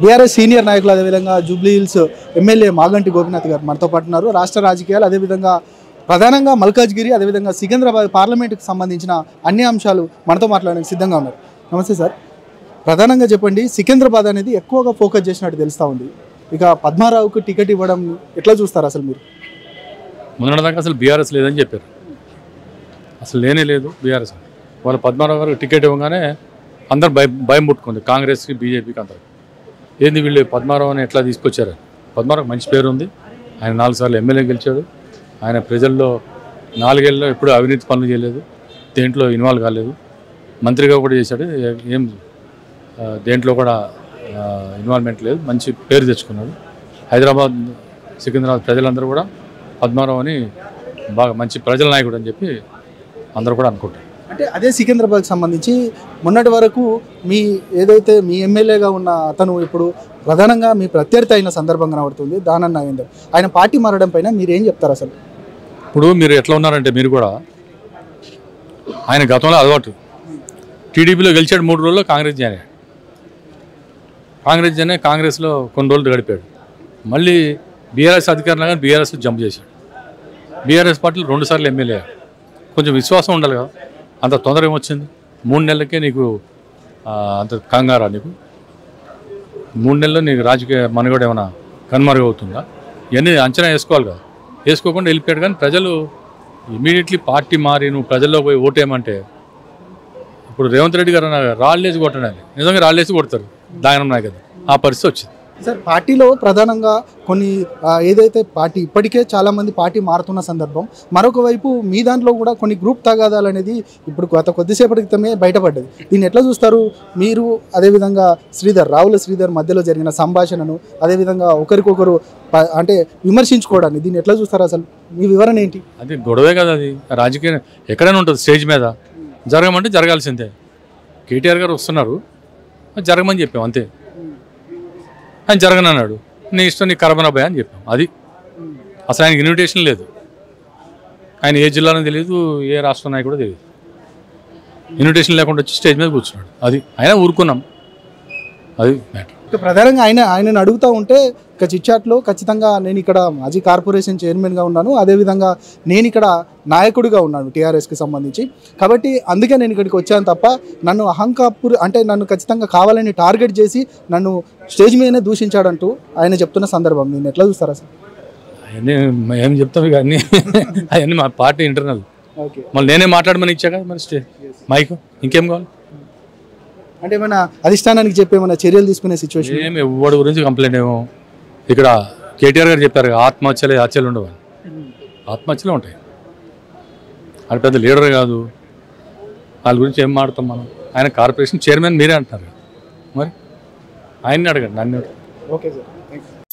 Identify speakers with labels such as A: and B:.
A: BRS senior నాయకులు అదేవిధంగా Jubilee hills MLA Maganti Gopinath గారు మనతో పాటు ఉన్నారు. రాష్ట్ర రాజకీయాలు అదేవిధంగా ప్రధానంగా మల్కాజ్గిరి అదేవిధంగా సికింద్రాబాద్ పార్లమెంటుకు సంబంధించిన అన్ని అంశాలు మనతో మాట్లాడడానికి సిద్ధంగా ఉన్నారు. నమస్తే సార్. ప్రధానంగా చెప్పండి, సికింద్రాబాద్ అనేది ఎక్కువగా ఫోకస్ చేసినట్టు తెలుస్తూ ఉంది. ఇక పద్మారావుకు టికెట్ ఇవ్వడం ఎట్లా చూస్తారు అసలు మీరు?
B: మొన్నటిదాకా అసలు బీఆర్ఎస్ లేదని చెప్పారు. అసలు లేనే లేదు బీఆర్ఎస్. వాళ్ళ పద్మారావు గారికి టికెట్ ఇవ్వగానే అందరు భయం పుట్టుకుంది, కాంగ్రెస్కి బీజేపీకి అందరు. ఏంది వీళ్ళు పద్మారావుని ఎట్లా తీసుకొచ్చారు? పద్మారావు మంచి పేరు ఉంది, ఆయన 4 సార్లు ఎమ్మెల్యే గెలిచాడు. ఆయన ప్రజల్లో 4 ఏళ్ళలో ఎప్పుడు అవినీతి పనులు చేయలేదు, దేంట్లో ఇన్వాల్వ్ కాలేదు, మంత్రిగా కూడా చేశాడు, ఏం దేంట్లో కూడా ఇన్వాల్వ్మెంట్ లేదు, మంచి పేరు తెచ్చుకున్నాడు. హైదరాబాద్ సికింద్రాబాద్ ప్రజలందరూ కూడా పద్మారావు అని బాగా మంచి ప్రజల నాయకుడు అని చెప్పి అందరూ కూడా అనుకుంటారు.
A: అంటే అదే సికింద్రాబాద్కి సంబంధించి మొన్నటి వరకు మీ ఏదైతే మీ ఎమ్మెల్యేగా ఉన్న అతను ఇప్పుడు ప్రధానంగా మీ ప్రత్యర్థి అయిన సందర్భం కనబడుతుంది, దానన్న నాగేందర్. ఆయన పార్టీ మారడం పైన మీరు ఏం చెప్తారు అసలు?
B: ఇప్పుడు మీరు ఎట్లా ఉన్నారంటే, మీరు కూడా ఆయన గతంలో అలవాటు టీడీపీలో గెలిచాడు, 3 రోజుల్లో కాంగ్రెస్ జాయిన్ అయ్యాడు. కాంగ్రెస్లో కొన్ని రోజులు గడిపాడు. మళ్ళీ బీఆర్ఎస్ అధికారంలో కానీ బీఆర్ఎస్ జంప్ చేశాడు. బీఆర్ఎస్ పార్టీలో 2 సార్లు ఎమ్మెల్యే. కొంచెం విశ్వాసం ఉండాలి కదా, అంత తొందర ఏమొచ్చింది? 3 నెలలకే నీకు అంత కంగారా? నీకు 3 నెలల్లో నీకు రాజకీయ మనుగడ ఏమైనా కనుమరుగవుతుందా? ఇవన్నీ అంచనా వేసుకోవాలి కదా. వేసుకోకుండా వెళ్ళిపోయాడు. కానీ ప్రజలు ఇమీడియట్లీ పార్టీ మారి నువ్వు ప్రజల్లో పోయి ఓటేయమంటే, ఇప్పుడు రేవంత్ రెడ్డి గారు రాళ్ళేసి కొట్టడానికి నిజంగా రాళ్ళేసి కొడతారు, దాగనం నాయకుడు. ఆ పరిస్థితి వచ్చింది
A: సార్. పార్టీలో ప్రధానంగా కొన్ని ఏదైతే పార్టీ ఇప్పటికే చాలామంది పార్టీ మారుతున్న సందర్భం, మరొక వైపు మీ దాంట్లో కూడా కొన్ని గ్రూప్ తగాదాలు అనేది ఇప్పుడు గత కొద్దిసేపటి క్రితమే బయటపడ్డది. దీన్ని ఎట్లా చూస్తారు మీరు? అదేవిధంగా రావుల శ్రీధర్ మధ్యలో జరిగిన సంభాషణను, అదేవిధంగా ఒకరికొకరు అంటే విమర్శించుకోవడాన్ని, దీన్ని ఎట్లా చూస్తారు అసలు? మీ వివరణ ఏంటి?
B: అది గొడవే కదా, అది రాజకీయం ఎక్కడైనా ఉంటుంది. స్టేజ్ మీద జరగమంటే జరగాల్సిందే. కేటీఆర్ గారు వస్తున్నారు, జరగమని చెప్పాం అంతే. ఆయన జరగనన్నాడు, నీ ఇష్టం, నీ కరబన భయ అని చెప్పాం. అది అసలు ఆయనకి ఇన్విటేషన్ లేదు. ఆయన ఏ జిల్లాలో తెలియదు, ఏ రాష్ట్ర నాయకుడో తెలియదు. ఇన్విటేషన్ లేకుండా వచ్చి స్టేజ్ మీద కూర్చున్నాడు. అది అయినా ఊరుకున్నాం. అది మ్యాటర్.
A: ప్రధానంగా ఆయనను అడుగుతూ ఉంటే ఇక చిట్చాట్లో ఖచ్చితంగా నేను ఇక్కడ మాజీ కార్పొరేషన్ చైర్మన్గా ఉన్నాను, అదేవిధంగా నేను ఇక్కడ నాయకుడిగా ఉన్నాను టీఆర్ఎస్కి సంబంధించి, కాబట్టి అందుకే నేను ఇక్కడికి వచ్చాను తప్ప నన్ను అహంకాపూర్ అంటే నన్ను ఖచ్చితంగా కావాలని టార్గెట్ చేసి నన్ను స్టేజ్ మీదనే దూషించాడంటూ ఆయన చెప్తున్న సందర్భం నేను ఎట్లా చూస్తారు అసలు?
B: అవన్నీ ఏం చెప్తాం ఇక, అవన్నీ మా పార్టీ ఇంటర్నల్. మళ్ళీ నేనే మాట్లాడమని ఇచ్చా కదా మరి స్టేజ్ మైకు, ఇంకేం కావాలి?
A: అంటే ఏమైనా అధిష్టానానికి చెప్పి ఏమైనా చర్యలు తీసుకునే సిచ్యువేషన్?
B: ఏమి ఎవరి గురించి కంప్లైంట్ ఏమో. ఇక్కడ కేటీఆర్ గారు చెప్పారు హత్యలు ఉండవు అని. ఆత్మహత్యలే ఉంటాయి. అది పెద్ద లీడర్ కాదు, వాళ్ళ గురించి ఏం మాట్లాడతాం మనం? ఆయన కార్పొరేషన్ చైర్మన్ మీరే అంటున్నారు, మరి ఆయన్ని అడగండి, నన్ను.
A: Okay sir, thank you.